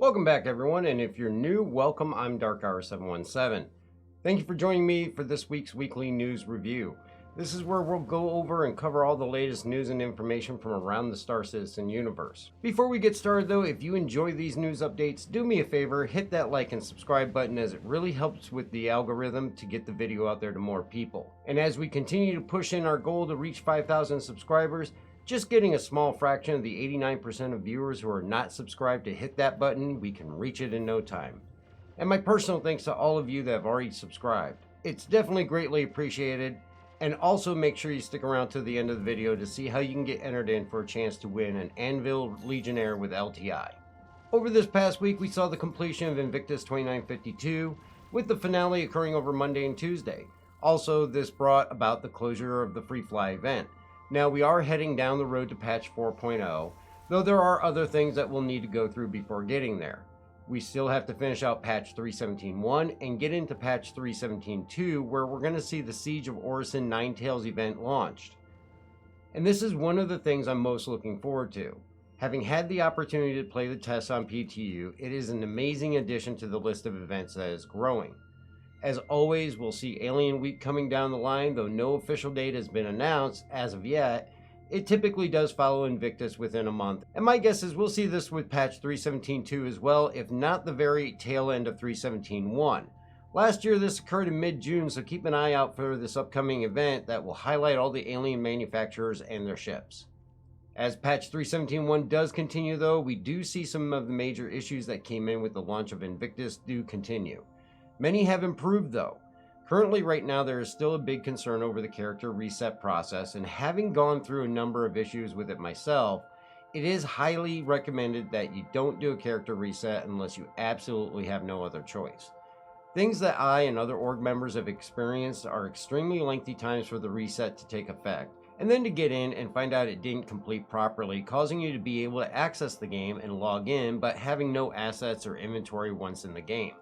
Welcome back, everyone, and if you're new, welcome. I'm DarkHour717. Thank you for joining me for this week's weekly news review. This is where we'll go over and cover all the latest news and information from around the Star Citizen universe. Before we get started though, if you enjoy these news updates, do me a favor, hit that like and subscribe button as it really helps with the algorithm to get the video out there to more people. And as we continue to push in our goal to reach 5,000 subscribers, just getting a small fraction of the 89% of viewers who are not subscribed to hit that button, we can reach it in no time. And my personal thanks to all of you that have already subscribed. It's definitely greatly appreciated. And also make sure you stick around to the end of the video to see how you can get entered in for a chance to win an Anvil Legionnaire with LTI. Over this past week, we saw the completion of Invictus 2952, with the finale occurring over Monday and Tuesday. Also, this brought about the closure of the Free Fly event. Now, we are heading down the road to patch 4.0, though there are other things that we'll need to go through before getting there. We still have to finish out patch 3.17.1 and get into patch 3.17.2, where we're going to see the Siege of Orison Ninetales event launched. And this is one of the things I'm most looking forward to. Having had the opportunity to play the tests on PTU, it is an amazing addition to the list of events that is growing. As always, we'll see Alien Week coming down the line, though no official date has been announced as of yet. It typically does follow Invictus within a month, and my guess is we'll see this with patch 3.17.2 as well, if not the very tail end of 3.17.1. Last year this occurred in mid-June, so keep an eye out for this upcoming event that will highlight all the alien manufacturers and their ships. As patch 3.17.1 does continue though, we do see some of the major issues that came in with the launch of Invictus do continue. Many have improved though. Currently, right now, there is still a big concern over the character reset process, and having gone through a number of issues with it myself, it is highly recommended that you don't do a character reset unless you absolutely have no other choice. Things that I and other org members have experienced are extremely lengthy times for the reset to take effect, and then to get in and find out it didn't complete properly, causing you to be able to access the game and log in, but having no assets or inventory once in the game.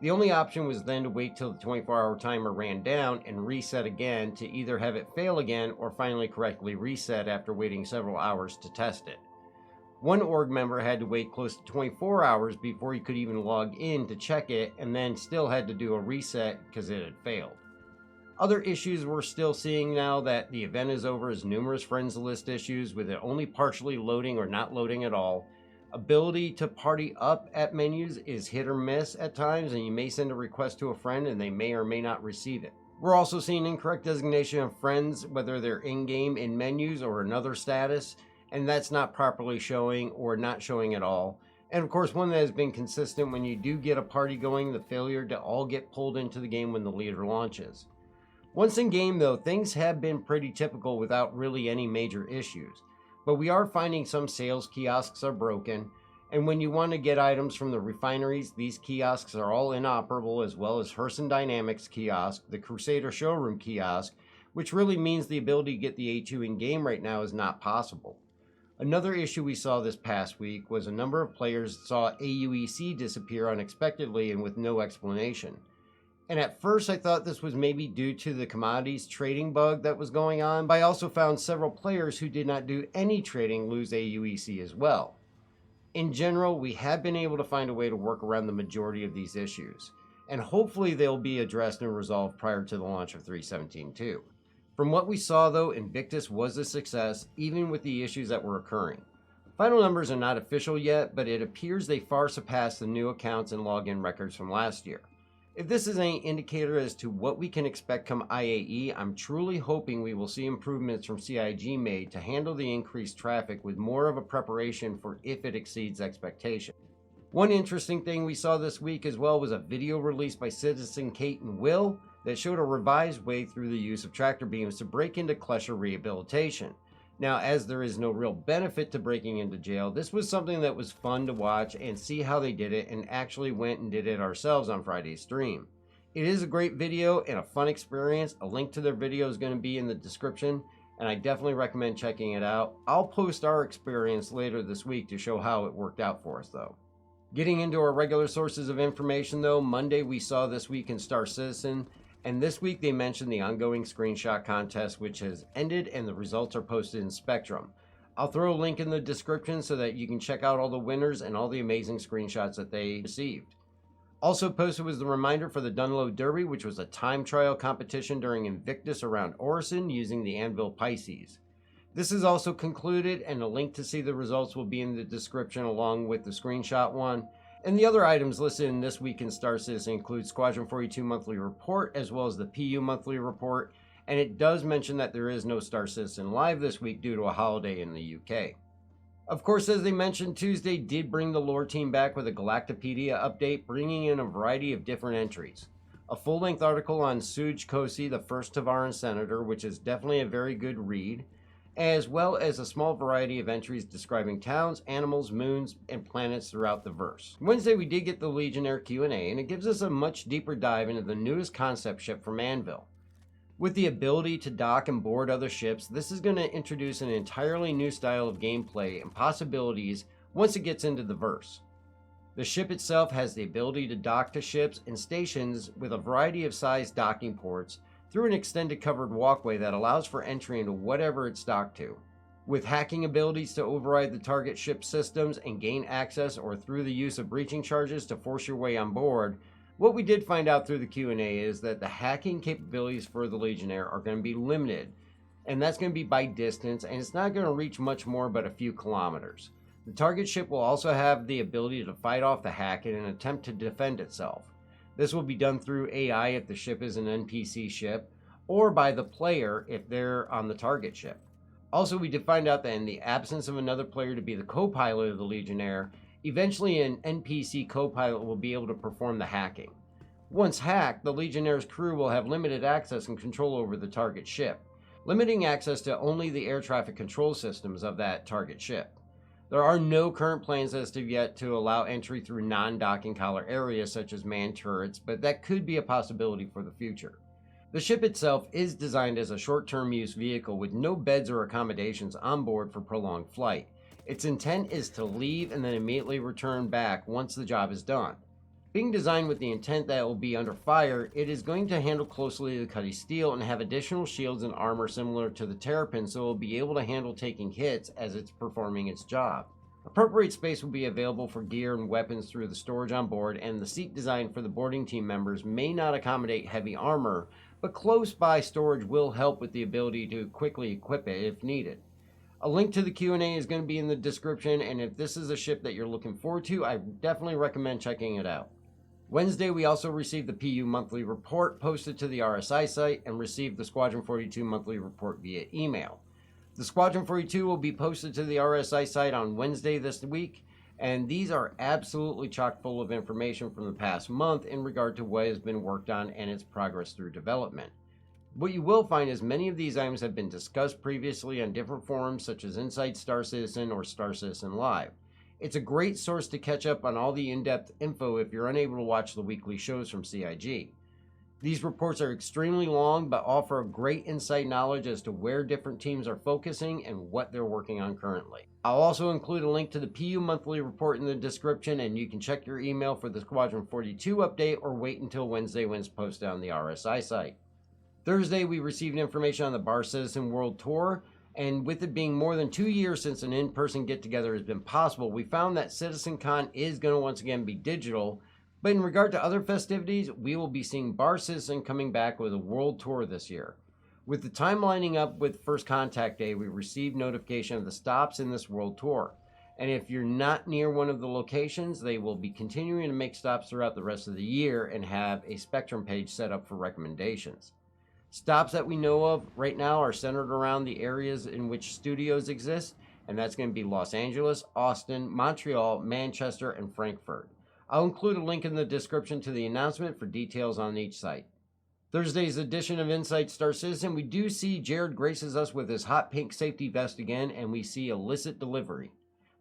The only option was then to wait till the 24-hour timer ran down and reset again to either have it fail again or finally correctly reset after waiting several hours to test it. One org member had to wait close to 24 hours before he could even log in to check it, and then still had to do a reset because it had failed. Other issues we're still seeing now that the event is over is numerous friends list issues with it only partially loading or not loading at all. Ability to party up at menus is hit or miss at times, and you may send a request to a friend and they may or may not receive it. We're also seeing incorrect designation of friends, whether they're in-game in menus or another status, and that's not properly showing or not showing at all. And of course, one that has been consistent when you do get a party going, the failure to all get pulled into the game when the leader launches. Once in game though, things have been pretty typical without really any major issues. But we are finding some sales kiosks are broken, and when you want to get items from the refineries, these kiosks are all inoperable, as well as Herson Dynamics kiosk, the Crusader showroom kiosk, which really means the ability to get the A2 in game right now is not possible. Another issue we saw this past week was a number of players saw AUEC disappear unexpectedly and with no explanation. And at first I thought this was maybe due to the commodities trading bug that was going on, but I also found several players who did not do any trading lose AUEC as well. In general, we have been able to find a way to work around the majority of these issues, and hopefully they'll be addressed and resolved prior to the launch of 3.17.2. From what we saw though, Invictus was a success, even with the issues that were occurring. Final numbers are not official yet, but it appears they far surpassed the new accounts and login records from last year. If this is any indicator as to what we can expect come IAE, I'm truly hoping we will see improvements from CIG made to handle the increased traffic with more of a preparation for if it exceeds expectation. One interesting thing we saw this week as well was a video released by Citizen Kate and Will that showed a revised way through the use of tractor beams to break into Klesher rehabilitation. Now, as there is no real benefit to breaking into jail, this was something that was fun to watch and see how they did it, and actually went and did it ourselves on Friday's stream. It is a great video and a fun experience. A link to their video is going to be in the description, and I definitely recommend checking it out. I'll post our experience later this week to show how it worked out for us though. Getting into our regular sources of information though, Monday we saw This Week in Star Citizen, and this week they mentioned the ongoing screenshot contest, which has ended and the results are posted in Spectrum. I'll throw a link in the description so that you can check out all the winners and all the amazing screenshots that they received. Also posted was the reminder for the Dunlow Derby, which was a time trial competition during Invictus around Orison using the Anvil Pisces. This is also concluded, and a link to see the results will be in the description along with the screenshot one. And the other items listed in this week in Star Citizen include Squadron 42 monthly report as well as the PU monthly report, and it does mention that there is no Star Citizen Live this week due to a holiday in the UK. Of course, as they mentioned, Tuesday did bring the lore team back with a Galactopedia update, bringing in a variety of different entries. A full-length article on Suj Kosi, the first Tavaran senator, which is definitely a very good read, as well as a small variety of entries describing towns, animals, moons, and planets throughout the verse. Wednesday, we did get the Legionnaire Q&A, and it gives us a much deeper dive into the newest concept ship from Anvil. With the ability to dock and board other ships, this is going to introduce an entirely new style of gameplay and possibilities once it gets into the verse. The ship itself has the ability to dock to ships and stations with a variety of sized docking ports through an extended covered walkway that allows for entry into whatever it's docked to. With hacking abilities to override the target ship systems and gain access, or through the use of breaching charges to force your way on board, what we did find out through the Q&A is that the hacking capabilities for the Legionnaire are going to be limited, and that's going to be by distance, and it's not going to reach much more but a few kilometers. The target ship will also have the ability to fight off the hack in an attempt to defend itself. This will be done through AI if the ship is an NPC ship, or by the player if they're on the target ship. Also, we did find out that in the absence of another player to be the co-pilot of the Legionnaire, eventually an NPC co-pilot will be able to perform the hacking. Once hacked, the Legionnaire's crew will have limited access and control over the target ship, limiting access to only the air traffic control systems of that target ship. There are no current plans as of yet to allow entry through non-docking collar areas such as manned turrets, but that could be a possibility for the future. The ship itself is designed as a short-term use vehicle with no beds or accommodations on board for prolonged flight. Its intent is to leave and then immediately return back once the job is done. Being designed with the intent that it will be under fire, it is going to handle closely to Cutty steel and have additional shields and armor similar to the Terrapin, so it will be able to handle taking hits as it's performing its job. Appropriate space will be available for gear and weapons through the storage on board, and the seat design for the boarding team members may not accommodate heavy armor, but close by storage will help with the ability to quickly equip it if needed. A link to the Q&A is going to be in the description, and if this is a ship that you're looking forward to, I definitely recommend checking it out. Wednesday, we also received the PU monthly report posted to the RSI site and received the Squadron 42 monthly report via email. The Squadron 42 will be posted to the RSI site on Wednesday this week, and these are absolutely chock full of information from the past month in regard to what has been worked on and its progress through development. What you will find is many of these items have been discussed previously on different forums such as Inside Star Citizen or Star Citizen Live. It's a great source to catch up on all the in-depth info if you're unable to watch the weekly shows from CIG. These reports are extremely long but offer a great insight knowledge as to where different teams are focusing and what they're working on currently. I'll also include a link to the PU monthly report in the description, and you can check your email for the Squadron 42 update or wait until Wednesday when it's posted on the RSI site. Thursday, we received information on the Bar Citizen World Tour, and with it being more than 2 years since an in-person get-together has been possible, we found that CitizenCon is going to once again be digital, but in regard to other festivities, we will be seeing Bar Citizen coming back with a world tour this year. With the time lining up with First Contact Day, we received notification of the stops in this world tour, and if you're not near one of the locations, they will be continuing to make stops throughout the rest of the year and have a Spectrum page set up for recommendations. Stops that we know of right now are centered around the areas in which studios exist, and that's going to be Los Angeles, Austin, Montreal, Manchester, and Frankfurt. I'll include a link in the description to the announcement for details on each site. Thursday's edition of Inside Star Citizen, we do see Jared graces us with his hot pink safety vest again, and we see illicit delivery.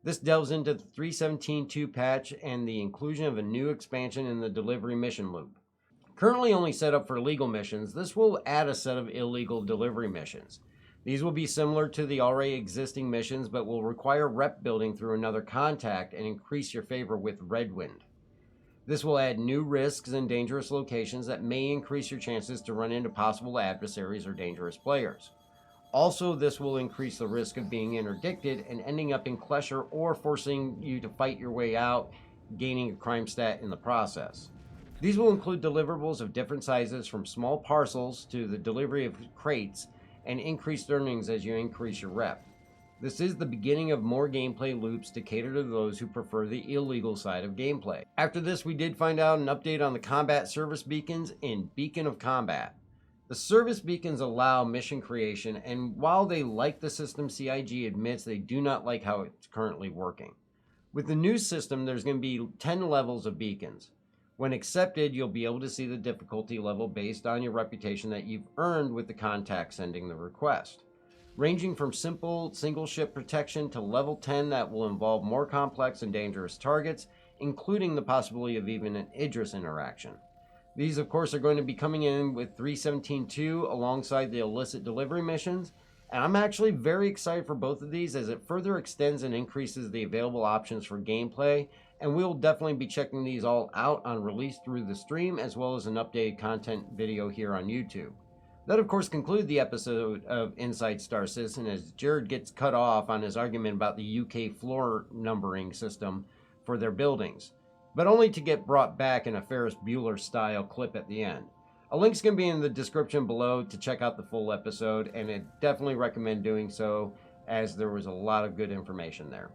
This delves into the 3.17.2 patch and the inclusion of a new expansion in the delivery mission loop. Currently only set up for legal missions, this will add a set of illegal delivery missions. These will be similar to the already existing missions, but will require rep building through another contact and increase your favor with Redwind. This will add new risks and dangerous locations that may increase your chances to run into possible adversaries or dangerous players. Also, this will increase the risk of being interdicted and ending up in Klesher or forcing you to fight your way out, gaining a crime stat in the process. These will include deliverables of different sizes from small parcels to the delivery of crates and increased earnings as you increase your rep. This is the beginning of more gameplay loops to cater to those who prefer the illegal side of gameplay. After this, we did find out an update on the combat service beacons in Beacon of Combat. The service beacons allow mission creation, and while they like the system, CIG admits they do not like how it's currently working. With the new system, there's going to be 10 levels of beacons. When accepted, you'll be able to see the difficulty level based on your reputation that you've earned with the contact sending the request, ranging from simple single ship protection to level 10 that will involve more complex and dangerous targets, including the possibility of even an Idris interaction. These, of course, are going to be coming in with 3.17.2 alongside the illicit delivery missions, and I'm actually very excited for both of these as it further extends and increases the available options for gameplay, and we'll definitely be checking these all out on release through the stream as well as an updated content video here on YouTube. That, of course, concludes the episode of Inside Star Citizen as Jared gets cut off on his argument about the UK floor numbering system for their buildings, but only to get brought back in a Ferris Bueller style clip at the end. A link's going to be in the description below to check out the full episode, and I definitely recommend doing so as there was a lot of good information there.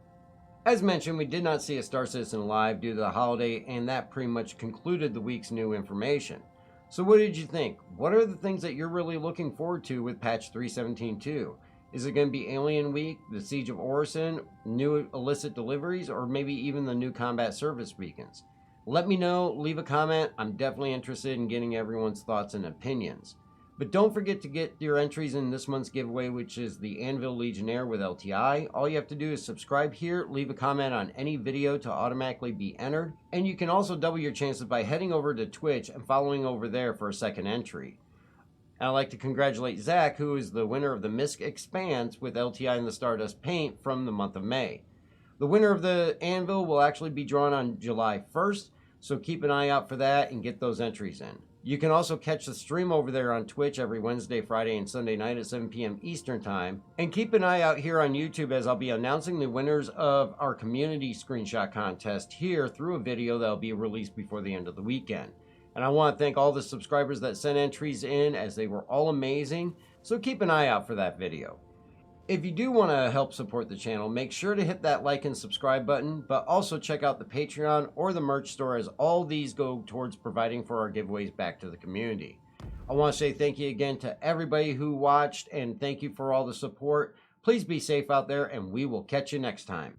As mentioned, we did not see a Star Citizen live due to the holiday, and that pretty much concluded the week's new information. So what did you think? What are the things that you're really looking forward to with patch 3.17.2? Is it going to be Alien Week, the Siege of Orison, new illicit deliveries, or maybe even the new combat service beacons? Let me know, leave a comment. I'm definitely interested in getting everyone's thoughts and opinions. But don't forget to get your entries in this month's giveaway, which is the Anvil Legionnaire with LTI. All you have to do is subscribe here, leave a comment on any video to automatically be entered. And you can also double your chances by heading over to Twitch and following over there for a second entry. And I'd like to congratulate Zach, who is the winner of the Misk Expanse with LTI and the Stardust Paint from the month of May. The winner of the Anvil will actually be drawn on July 1st, so keep an eye out for that and get those entries in. You can also catch the stream over there on Twitch every Wednesday, Friday, and Sunday night at 7 p.m. Eastern Time. And keep an eye out here on YouTube as I'll be announcing the winners of our community screenshot contest here through a video that will be released before the end of the weekend. And I want to thank all the subscribers that sent entries in as they were all amazing, so keep an eye out for that video. If you do want to help support the channel, make sure to hit that like and subscribe button, but also check out the Patreon or the merch store as all these go towards providing for our giveaways back to the community. I want to say thank you again to everybody who watched and thank you for all the support. Please be safe out there and we will catch you next time.